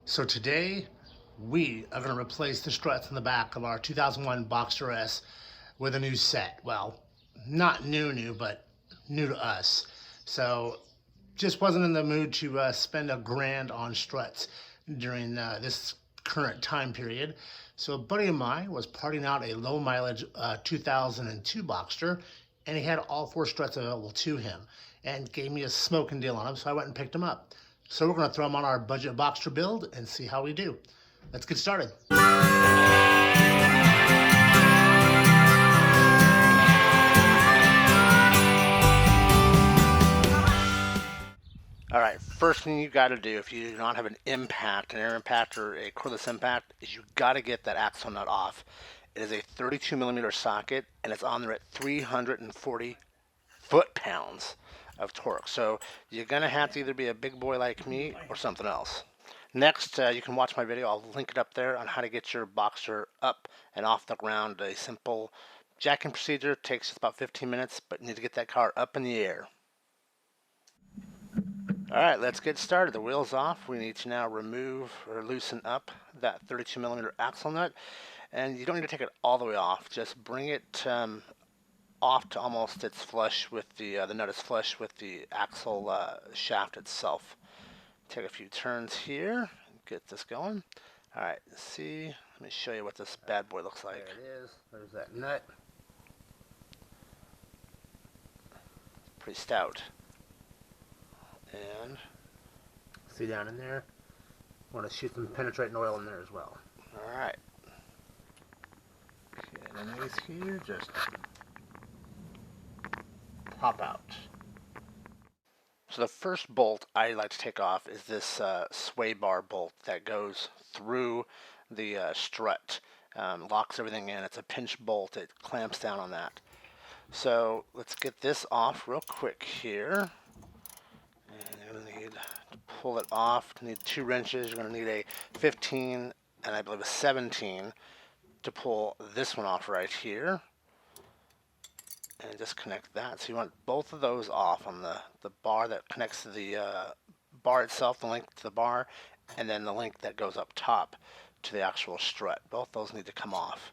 So today we are going to replace the struts in the back of our 2001 Boxster S with a new set. Well, not new, but new to us. So just wasn't in the mood to spend $1,000 on struts during this current time period. So a buddy of mine was parting out a low mileage 2002 Boxster, and he had all 4 struts available to him and gave me a smoking deal on them, so I went and picked them up. So we're going to throw them on our budget Boxster build and see how we do. Let's get started. All right, first thing you got to do if you do not have an impact, an air impact or a cordless impact, is you got to get that axle nut off. It is a 32mm socket and it's on there at 340 foot-pounds of torque. So you're going to have to either be a big boy like me or something else. Next, you can watch my video. I'll link it up there on how to get your Boxster up and off the ground. A simple jacking procedure. Takes just about 15 minutes, but you need to get that car up in the air. Alright, let's get started. The wheel's off. We need to now remove or loosen up that 32mm axle nut. And you don't need to take it all the way off. Just bring it off to almost it's flush with the nut is flush with the axle shaft itself. Take a few turns here, get this going. Alright, see, let me show you what this bad boy looks like. There it is, there's that nut. It's pretty stout. And see down in there, want to shoot some penetrating oil in there as well. Alright. Okay, underneath here, just pop out. So the first bolt I like to take off is this sway bar bolt that goes through the strut. Locks everything in. It's a pinch bolt. It clamps down on that. So let's get this off real quick here. And you're going to need to pull it off. You need 2 wrenches. You're going to need a 15 and I believe a 17 to pull this one off right here. And just connect that. So you want both of those off on the bar that connects to the bar itself, the link to the bar, and then the link that goes up top to the actual strut. Both those need to come off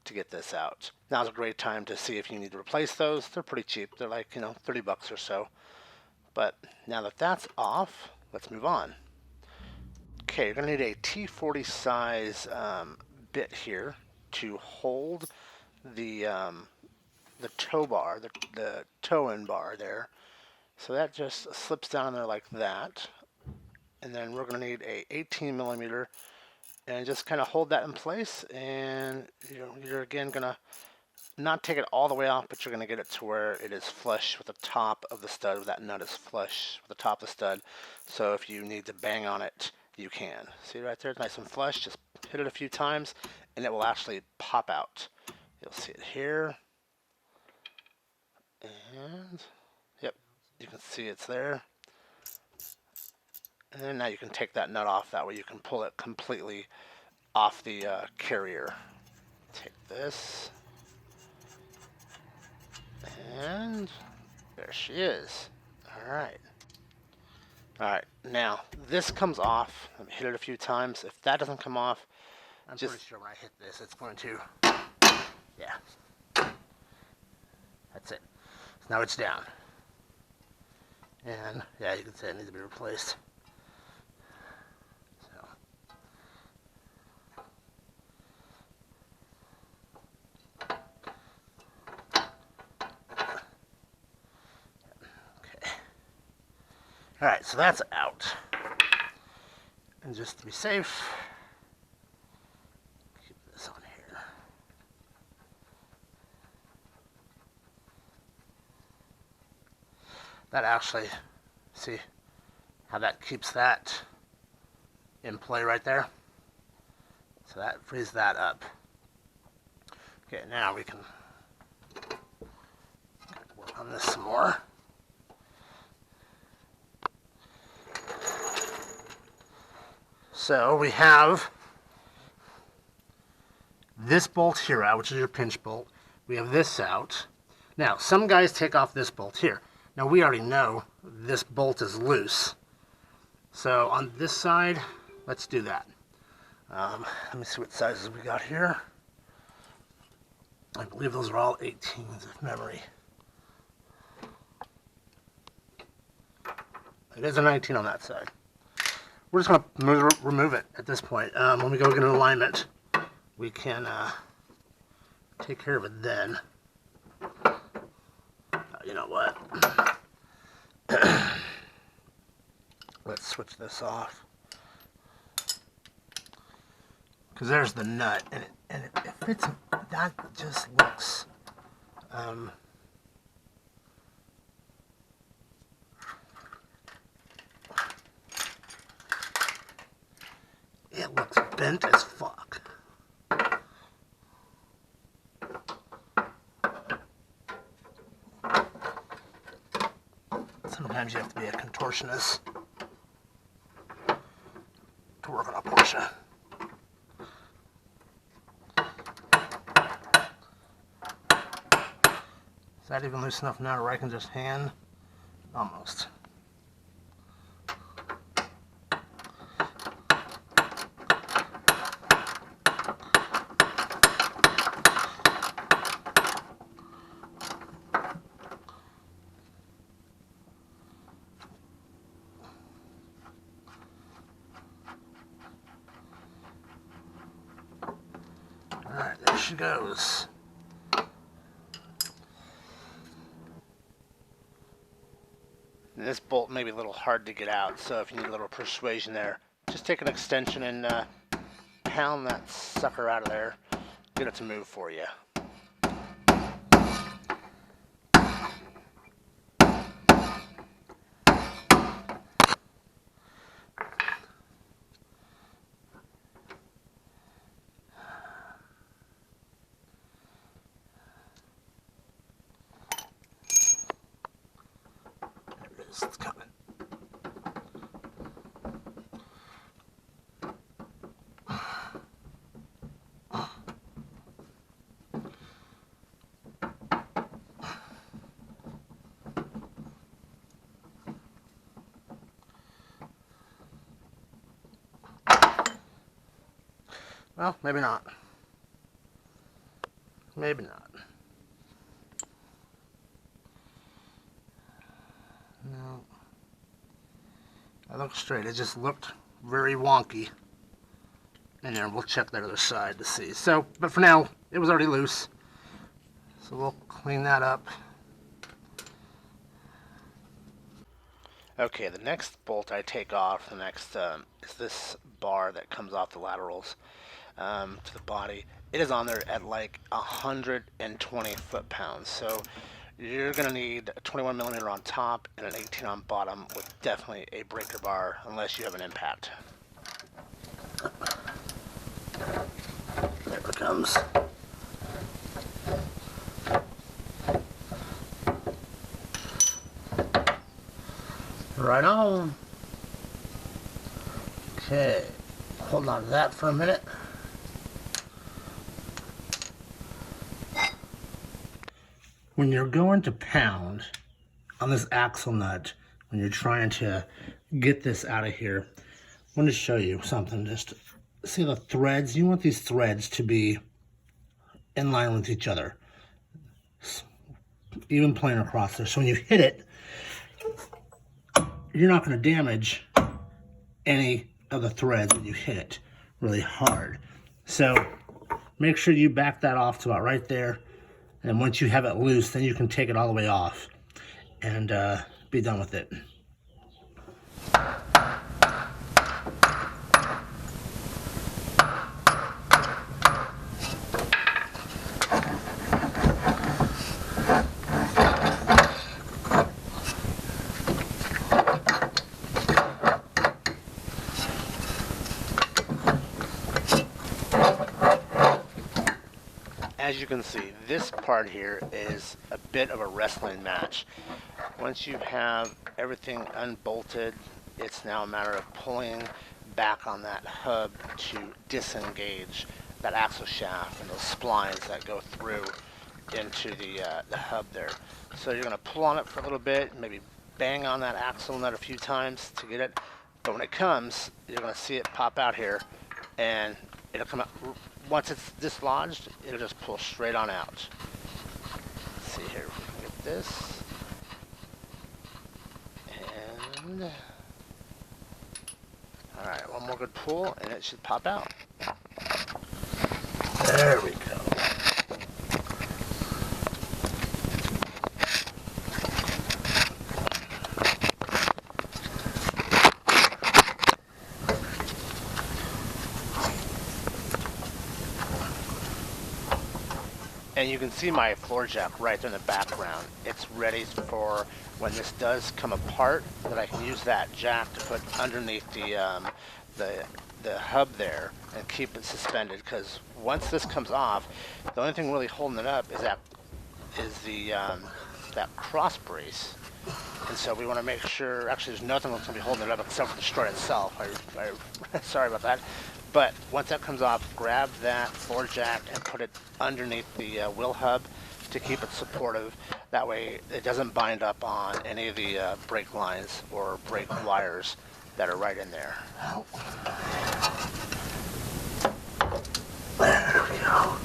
to get this out. Now's a great time to see if you need to replace those. They're pretty cheap. They're like, $30 or so. But now that that's off, let's move on. Okay, you're going to need a T40 size bit here to hold the tow bar, the tow-in bar there. So that just slips down there like that. And then we're going to need a 18mm and just kind of hold that in place. And you're again going to not take it all the way off, but you're going to get it to where it is flush with the top of the stud. That nut is flush with the top of the stud. So if you need to bang on it, you can. See right there, it's nice and flush. Just hit it a few times and it will actually pop out. You'll see it here. And yep, you can see it's there. And then now you can take that nut off. That way you can pull it completely off the carrier. Take this. And there she is. Alright. Alright, now this comes off. Let me hit it a few times. If that doesn't come off, I'm pretty sure when I hit this it's going to, yeah. That's it. So now it's down. And yeah, you can see it needs to be replaced. So okay. Alright, so that's out. And just to be safe, keep this on here. That actually, see how that keeps that in play right there? So that frees that up. Okay, now we can work on this some more. So we have this bolt here out, which is your pinch bolt. We have this out. Now, some guys take off this bolt here. Now, we already know this bolt is loose. So on this side, let's do that. Let me see what sizes we got here. I believe those are all 18s of memory. It is a 19 on that side. We're just going to remove it at this point. When we go get an alignment, we can take care of it then. You know what? Let's switch this off. Because there's the nut, and if it's, that just looks, it looks bent as fuck. Sometimes you have to be a contortionist to work on a Porsche. Is that even loose enough now where I can just hand? Almost. Alright, there she goes. This bolt may be a little hard to get out, so if you need a little persuasion there, just take an extension and pound that sucker out of there. Get it to move for you. It's coming. Well, maybe not. Maybe not. No. I looked straight. It just looked very wonky. And then we'll check that other side to see. So, but for now, it was already loose. So we'll clean that up. Okay, the next bolt I take off, the next is this bar that comes off the laterals to the body. It is on there at like 120 foot-pounds. So you're going to need a 21 millimeter on top and an 18 on bottom with definitely a breaker bar unless you have an impact. There it comes. Right on. Okay, hold on to that for a minute. When you're going to pound on this axle nut, when you're trying to get this out of here, I want to show you something. Just see the threads. You want these threads to be in line with each other, even playing across there. So when you hit it, you're not going to damage any of the threads when you hit it really hard. So make sure you back that off to about right there. And once you have it loose, then you can take it all the way off and be done with it. As you can see, this part here is a bit of a wrestling match. Once you have everything unbolted, it's now a matter of pulling back on that hub to disengage that axle shaft and those splines that go through into the hub there. So you're going to pull on it for a little bit, maybe bang on that axle nut a few times to get it. But when it comes, you're going to see it pop out here, and it'll come out. Once it's dislodged, it'll just pull straight on out. Let's see here, if we can get this. And all right, one more good pull, and it should pop out. There we go. And you can see my floor jack right there in the background. It's ready for when this does come apart, that I can use that jack to put underneath the hub there and keep it suspended. Because once this comes off, the only thing really holding it up is that cross brace. And so we want to make sure. Actually, there's nothing that's going to be holding it up except for the strut itself. Sorry about that. But once that comes off, grab that floor jack and put it underneath the wheel hub to keep it supportive. That way it doesn't bind up on any of the brake lines or brake wires that are right in there. There we go.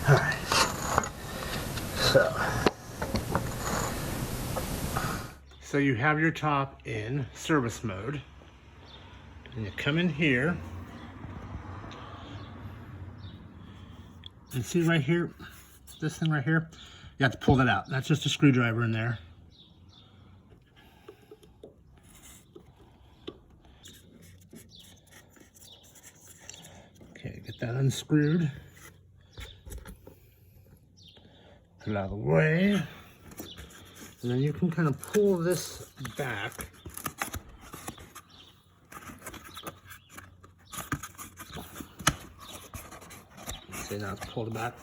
Alright. So you have your top in service mode. And you come in here. And see right here, this thing right here, you have to pull that out. That's just a screwdriver in there. Okay, get that unscrewed. Put it out of the way. And then you can kind of pull this back. See, now it's pulled back.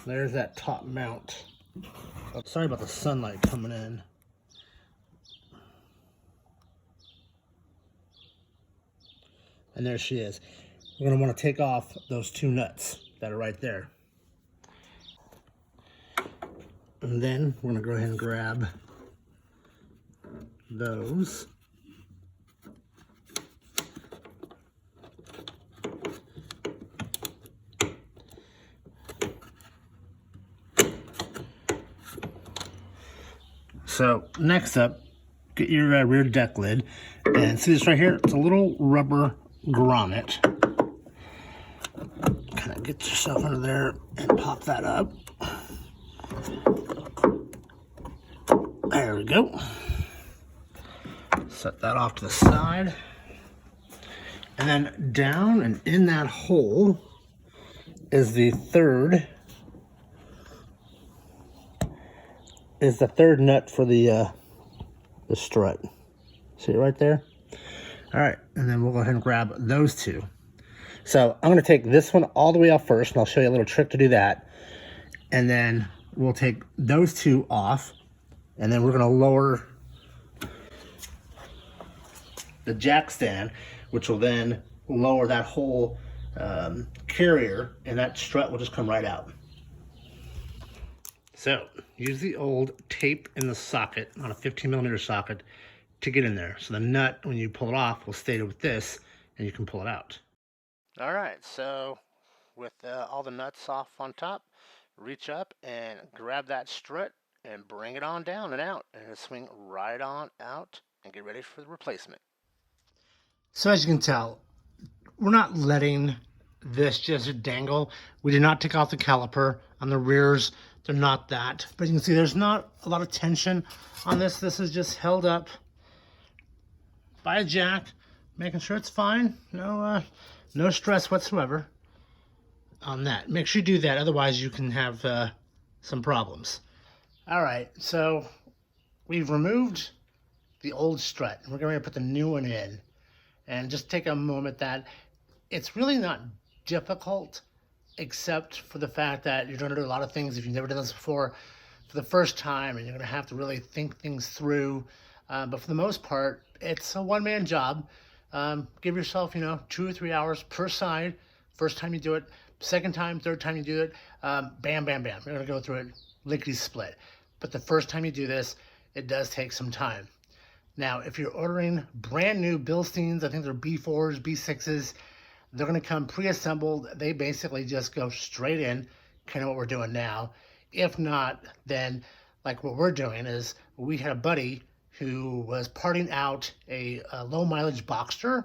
There's that top mount. Oh, sorry about the sunlight coming in. And there she is. We're going to want to take off those two nuts that are right there. And then we're going to go ahead and grab those. So next up, get your rear deck lid, and see this right here? It's a little rubber grommet. Kind of get yourself under there and pop that up. There we go. Set that off to the side. And then down and in that hole is the third nut for the strut. See it right there? All right, and then we'll go ahead and grab those two. So I'm gonna take this one all the way off first, and I'll show you a little trick to do that. And then we'll take those two off, and then we're gonna lower the jack stand, which will then lower that whole carrier, and that strut will just come right out. So use the old tape in the socket on a 15mm socket to get in there. So the nut, when you pull it off, will stay with this, and you can pull it out. All right, so with all the nuts off on top, reach up and grab that strut and bring it on down and out, and it'll swing right on out and get ready for the replacement. So as you can tell, we're not letting this just dangle. We did not take off the caliper on the rears. They're not that, but you can see there's not a lot of tension on this. This is just held up by a jack, making sure it's fine. No stress whatsoever on that. Make sure you do that, otherwise you can have some problems. All right, so we've removed the old strut. We're going to put the new one in, and just take a moment that it's really not difficult, except for the fact that you're going to do a lot of things if you've never done this before for the first time, and you're going to have to really think things through. But for the most part, it's a one-man job. Give yourself, 2 or 3 hours per side. First time you do it, second time, third time you do it, bam, bam, bam. You're going to go through it lickety split. But the first time you do this, it does take some time. Now, if you're ordering brand new Bilsteins, I think they're B4s, B6s, they're going to come pre-assembled. They basically just go straight in, kind of what we're doing now. If not, then like what we're doing is we had a buddy who was parting out a low mileage Boxster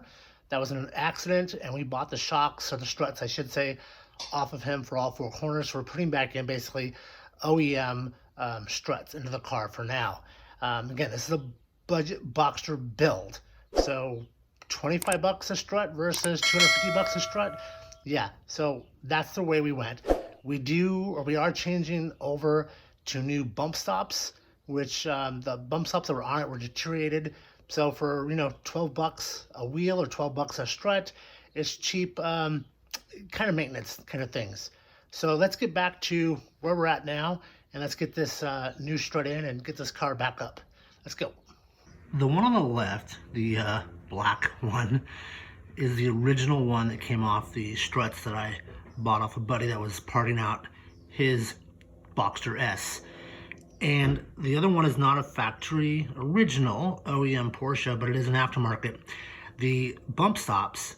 that was in an accident, and we bought the shocks, or the struts, I should say, off of him for all four corners. So we're putting back in basically OEM struts into the car for now. Again, this is a budget Boxster build. So 25 bucks a strut versus 250 bucks a strut. Yeah, so that's the way we went. We are changing over to new bump stops, which the bump stops that were on it were deteriorated. So for 12 bucks a wheel or 12 bucks a strut, it's cheap kind of maintenance kind of things. So let's get back to where we're at now, and let's get this new strut in and get this car back up. Let's go. The one on the left, the black one, is the original one that came off the struts that I bought off a buddy that was parting out his Boxster S. And the other one is not a factory original OEM Porsche, but it is an aftermarket. The bump stops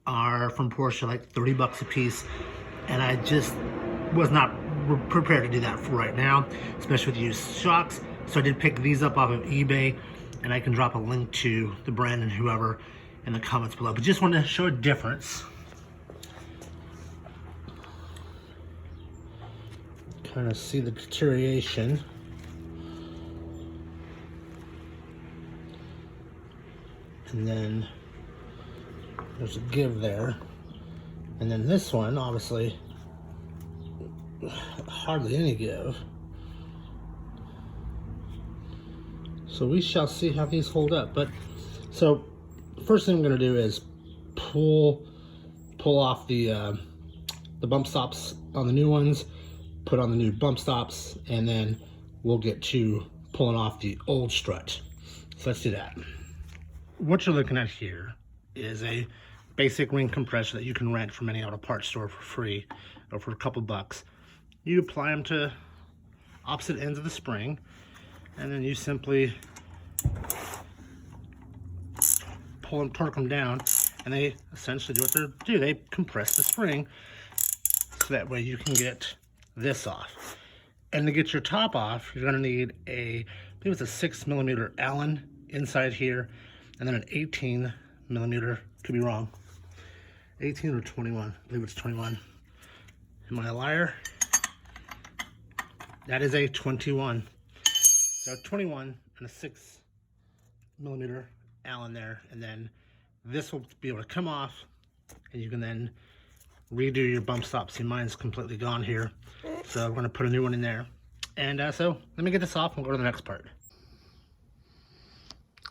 are from Porsche, like 30 bucks a piece, and I just was not prepared to do that for right now, especially with used shocks. So I did pick these up off of eBay, and I can drop a link to the brand and whoever in the comments below. But just wanted to show a difference. Kind of see the deterioration. And then there's a give there. And then this one, obviously, hardly any give. So we shall see how these hold up. But so first thing I'm going to do is pull off the bump stops on the new ones, put on the new bump stops, and then we'll get to pulling off the old strut. So let's do that. What you're looking at here is a basic ring compressor that you can rent from any auto parts store for free or for a couple bucks. You apply them to opposite ends of the spring, and then you simply pull them, torque them down, and they essentially do what they do. They compress the spring so that way you can get this off. And to get your top off, you're going to need I think it's a 6mm Allen inside here, and then an 18mm, could be wrong, 18 or 21, I believe it's 21. Am I a liar? That is a 21. So 21 and a 6mm Allen there, and then this will be able to come off, and you can then redo your bump stop. See, mine's completely gone here, so I'm going to put a new one in there. And so let me get this off and we'll go to the next part.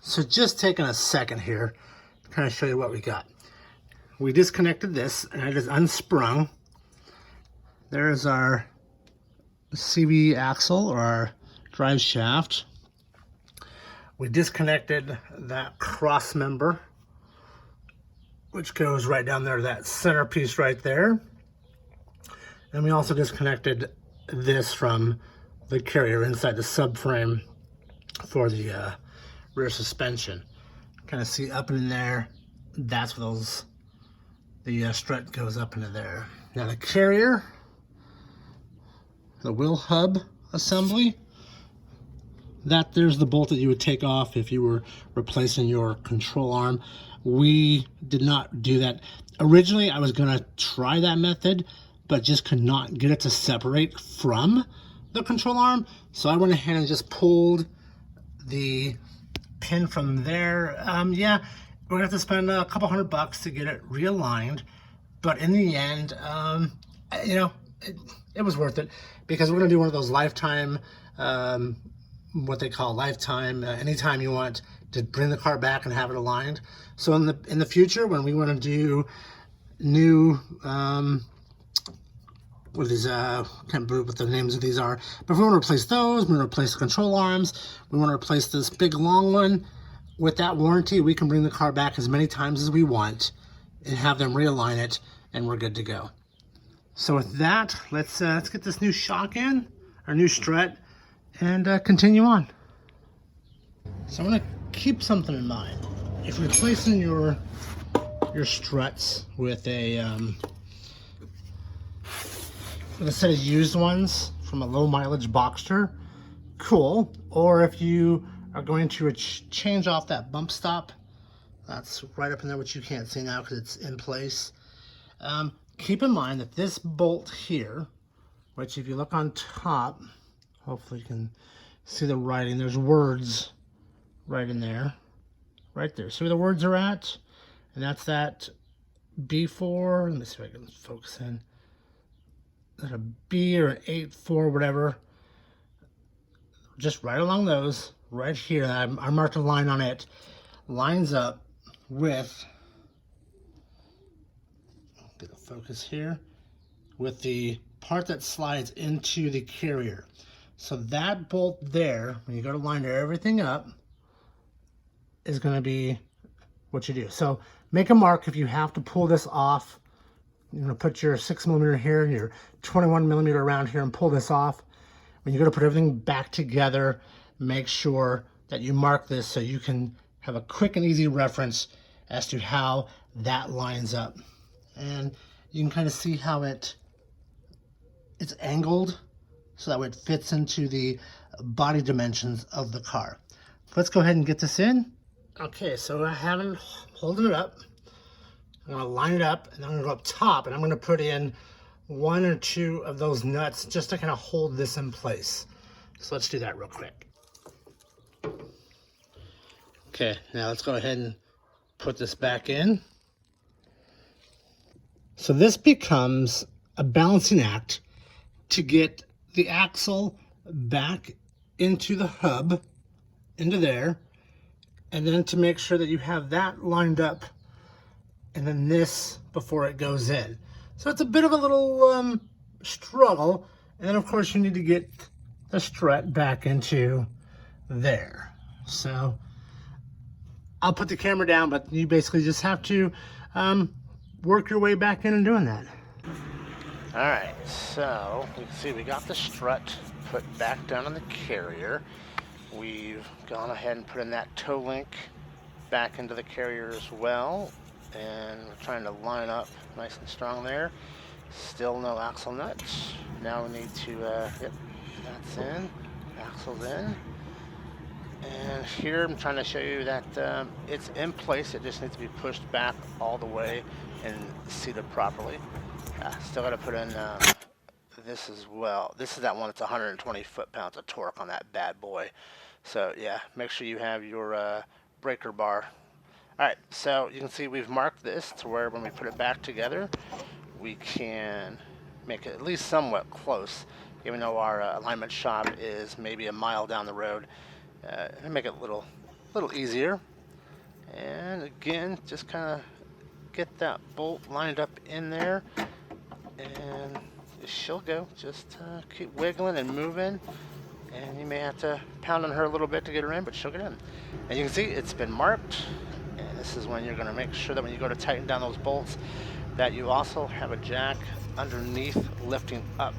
So just taking a second here to kind of show you what we got. We disconnected this, and I just unsprung. There's our CV axle, or our drive shaft. We disconnected that cross member, which goes right down there, that centerpiece right there. And we also disconnected this from the carrier inside the subframe for the rear suspension. Kind of see up in there, that's where the strut goes up into there. Now the carrier, the wheel hub assembly, there's the bolt that you would take off if you were replacing your control arm. We did not do that. Originally, I was gonna try that method, but just could not get it to separate from the control arm. So I went ahead and just pulled the pin from there. Yeah, we're gonna have to spend a couple $100 to get it realigned, but in the end, it was worth it, because we're gonna do one of those lifetime, what they call lifetime, anytime you want to bring the car back and have it aligned. So in the future, when we want to do new what these can't remember what the names of these are, but if we want to replace those, we want to replace the control arms, we want to replace this big long one, with that warranty we can bring the car back as many times as we want and have them realign it, and we're good to go. So with that, let's get this new shock in, our new strut, and continue on. So I'm going to keep something in mind. If you're replacing your struts with a set of used ones from a low mileage Boxster, cool. Or if you are going to change off that bump stop, that's right up in there, which you can't see now because it's in place. Keep in mind that this bolt here, which if you look on top, hopefully you can see the writing. There's words right in there, right there. See where the words are at? And that's that B4. Let me see if I can focus in. Is that a B or an 8-4, whatever? Just right along those, right here. I marked a line on it. Lines up with, get a focus here, with the part that slides into the carrier. So that bolt there, when you go to line everything up, is going to be what you do. So make a mark if you have to pull this off. You're going to put your 6mm here and your 21mm around here and pull this off. When you go to put everything back together, make sure that you mark this so you can have a quick and easy reference as to how that lines up. And you can kind of see how it's angled so that way it fits into the body dimensions of the car. Let's go ahead and get this in. Okay, so I have it holding it up. I'm going to line it up, and I'm going to go up top, and I'm going to put in 1 or 2 of those nuts just to kind of hold this in place. So let's do that real quick. Okay, now let's go ahead and put this back in. So this becomes a balancing act to get the axle back into the hub, into there, and then to make sure that you have that lined up, and then this before it goes in. So it's a bit of a little struggle, and then of course you need to get the strut back into there. So I'll put the camera down, but you basically just have to work your way back in and doing that. All right, so you can see we got the strut put back down on the carrier. We've gone ahead and put in that toe link back into the carrier as well, and we're trying to line up nice and strong there. Still no axle nuts. Now we need to, yep, that's in, axle's in. And here I'm trying to show you that it's in place. It just needs to be pushed back all the way and seated properly. Still got to put in this as well. This is that one that's 120 foot-pounds of torque on that bad boy. So yeah, make sure you have your breaker bar. Alright, so you can see we've marked this to where when we put it back together, we can make it at least somewhat close, even though our alignment shop is maybe a mile down the road. And make it a little easier. And again, just kind of get that bolt lined up in there, and she'll go. Just keep wiggling and moving, and you may have to pound on her a little bit to get her in, but she'll get in. And you can see it's been marked, and this is when you're going to make sure that when you go to tighten down those bolts, that you also have a jack underneath lifting up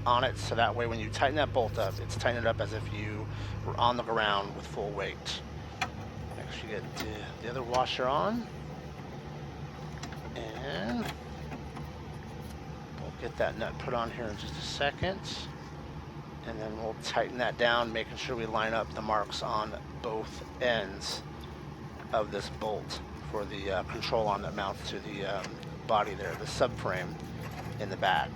on it, so that way when you tighten that bolt up, it's tightened up as if you were on the ground with full weight. Make sure you get the other washer on, and we'll get that nut put on here in just a second, and then we'll tighten that down, making sure we line up the marks on both ends of this bolt for the control arm that mounts to the body there, the subframe in the back.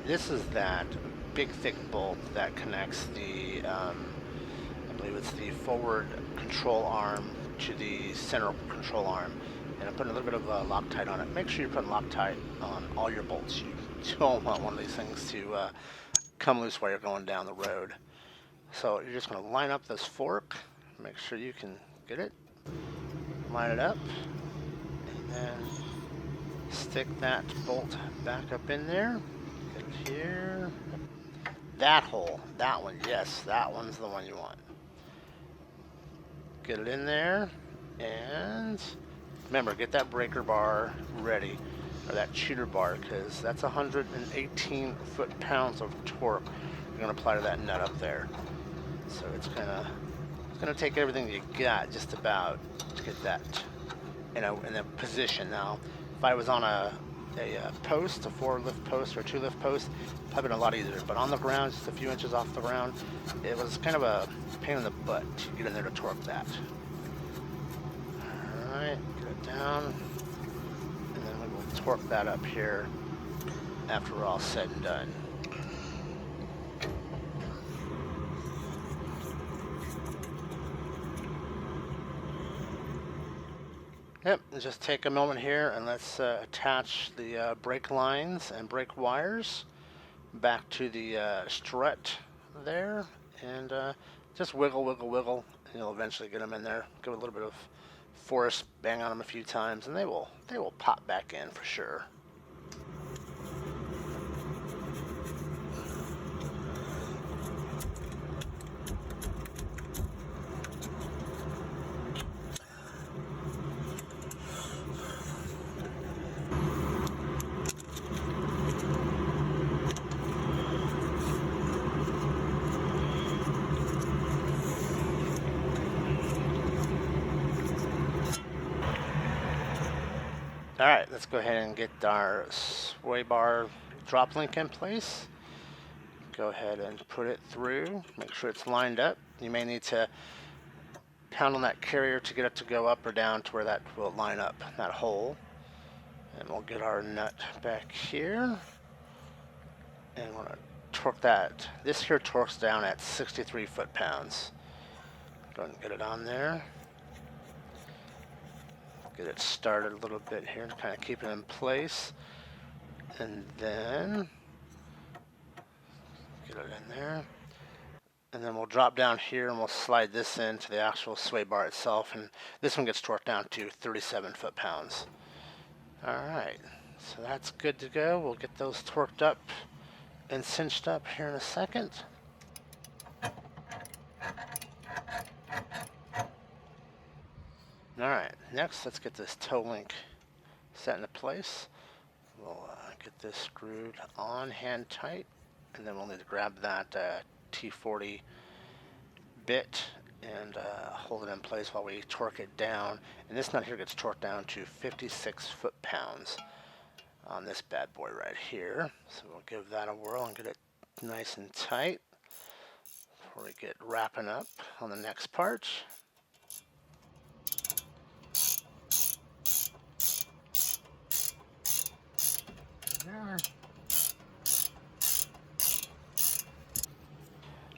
This is that big thick bolt that connects the, I believe it's the forward control arm to the center control arm. And I'm putting a little bit of Loctite on it. Make sure you're putting Loctite on all your bolts. You don't want one of these things to come loose while you're going down the road. So you're just going to line up this fork, make sure you can get it, line it up, and then Stick that bolt back up in there. Get it here. That hole, that one, yes, that one's the one you want. Get it in there, and remember, get that breaker bar ready, or that cheater bar, because that's 118 foot-pounds of torque you're going to apply to that nut up there. So it's gonna take everything you got just about to get that in a position. Now, if I was on a post, a 4-lift post or a 2-lift post, probably been a lot easier. But on the ground, just a few inches off the ground, it was kind of a pain in the butt to get in there to torque that. All right, get it down, and then we will torque that up here after we're all said and done. Yep, just take a moment here and let's attach the brake lines and brake wires back to the strut there, and just wiggle, wiggle, wiggle, and you'll eventually get them in there. Give it a little bit of force, bang on them a few times, and they will pop back in for sure. Alright, let's go ahead and get our sway bar drop link in place. Go ahead and put it through. Make sure it's lined up. You may need to pound on that carrier to get it to go up or down to where that will line up, that hole. And we'll get our nut back here. And we're going to torque that. This here torques down at 63 foot-pounds. Go ahead and get it on there. Get it started a little bit here to kind of keep it in place. And then get it in there. And then we'll drop down here and we'll slide this into the actual sway bar itself. And this one gets torqued down to 37 foot-pounds. Alright, so that's good to go. We'll get those torqued up and cinched up here in a second. Alright, next let's get this toe link set into place. We'll get this screwed on hand tight, and then we'll need to grab that T40 bit and hold it in place while we torque it down. And this nut here gets torqued down to 56 foot-pounds on this bad boy right here. So we'll give that a whirl and get it nice and tight before we get wrapping up on the next part. There.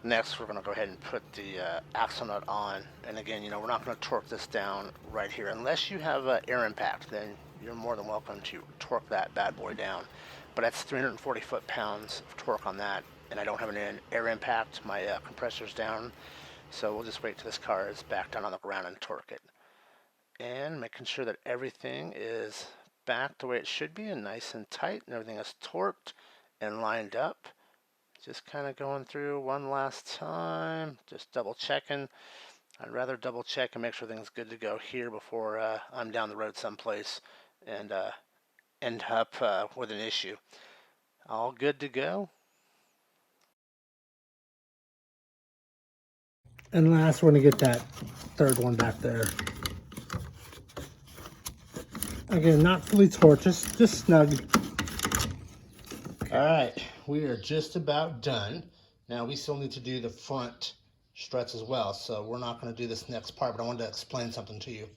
Next, we're going to go ahead and put the axle nut on. And again, we're not going to torque this down right here. Unless you have air impact, then you're more than welcome to torque that bad boy down. But that's 340 foot-pounds of torque on that. And I don't have an air impact. My compressor's down. So we'll just wait till this car is back down on the ground and torque it. And making sure that everything is back the way it should be and nice and tight. And everything is torqued and lined up. Just kind of going through one last time, just double checking. I'd rather double check and make sure everything's good to go here before I'm down the road someplace and end up with an issue. All good to go. And last, we're going to get that third one back there. Again, not fully torqued, just snug. Okay. All right, we are just about done. Now, we still need to do the front struts as well, so we're not going to do this next part, but I wanted to explain something to you.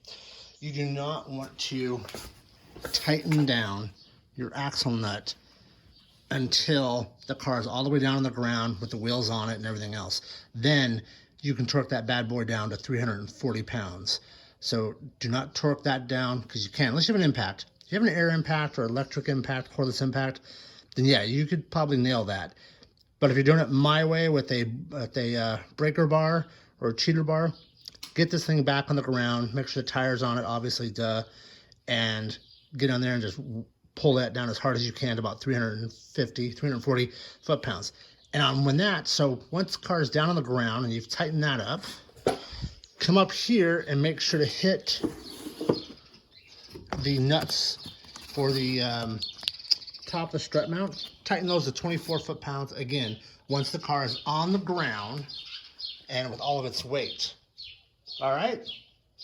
You do not want to tighten down your axle nut until the car is all the way down on the ground with the wheels on it and everything else. Then you can torque that bad boy down to 340 pounds. So do not torque that down, because you can't, unless you have an impact. If you have an air impact or electric impact, cordless impact, then yeah, you could probably nail that. But if you're doing it my way with a breaker bar or a cheater bar, get this thing back on the ground, make sure the tire's on it, obviously, and get on there and just pull that down as hard as you can to about 350, 340 foot-pounds. And when that, so once the car is down on the ground and you've tightened that up, come up here and make sure to hit the nuts for the top of the strut mount. Tighten those to 24 foot-pounds again once the car is on the ground and with all of its weight. All right,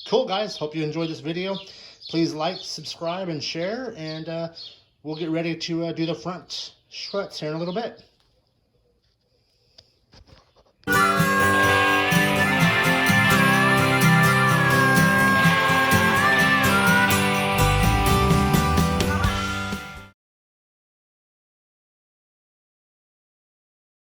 cool guys, hope you enjoyed this video. Please like, subscribe, and share, and we'll get ready to do the front struts here in a little bit.